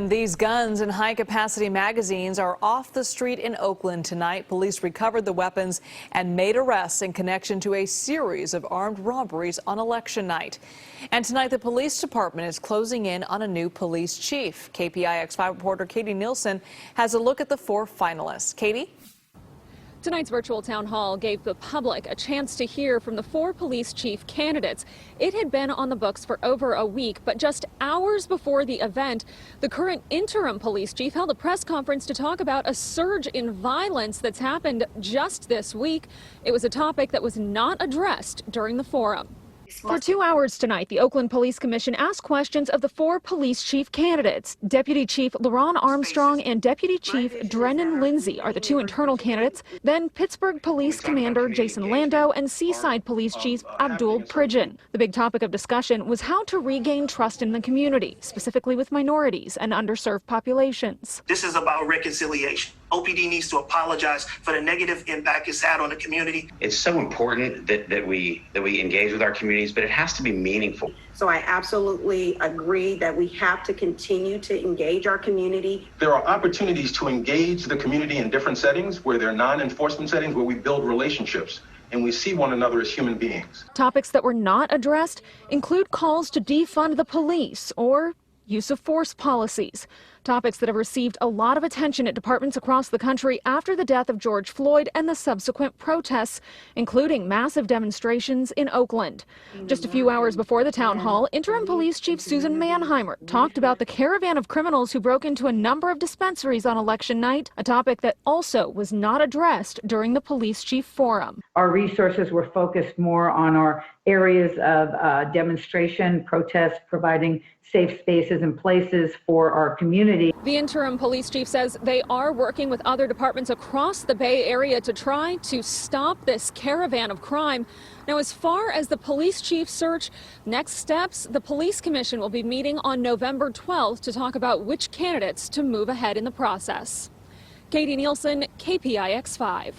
And these guns and high-capacity magazines are off the street in Oakland tonight. Police recovered the weapons and made arrests in connection to a series of armed robberies on election night. And tonight, the police department is closing in on a new police chief. KPIX 5 reporter Katie Nielsen has a look at the 4 finalists. Katie? Tonight's virtual town hall gave the public a chance to hear from the 4 police chief candidates. It had been on the books for over a week, but just hours before the event, the current interim police chief held a press conference to talk about a surge in violence that's happened just this week. It was a topic that was not addressed during the forum. For 2 hours tonight, the Oakland Police Commission asked questions of the 4 police chief candidates. Deputy Chief LaRon Armstrong and Deputy Chief Drennan Lindsay are the 2 internal candidates. Then Pittsburgh Police Commander Jason Lando and Seaside Police Chief Abdul Pridgen. The big topic of discussion was how to regain trust in the community, specifically with minorities and underserved populations. This is about reconciliation. OPD needs to apologize for the negative impact it's had on the community. It's so important that we engage with our communities, but it has to be meaningful. So I absolutely agree that we have to continue to engage our community. There are opportunities to engage the community in different settings where they're non-enforcement settings, where we build relationships and we see one another as human beings. Topics that were not addressed include calls to defund the police or use of force policies. Topics that have received a lot of attention at departments across the country after the death of George Floyd and the subsequent protests, including massive demonstrations in Oakland. Just a few hours before the town hall, interim police chief Susan Mannheimer talked about the caravan of criminals who broke into a number of dispensaries on election night, a topic that also was not addressed during the police chief forum. Our resources were focused more on our areas of demonstration, protest, providing safe spaces and places for our community. The interim police chief says they are working with other departments across the Bay Area to try to stop this caravan of crime. Now, as far as the police chief search, next steps, the police commission will be meeting on November 12th to talk about which candidates to move ahead in the process. Katie Nielsen, KPIX 5.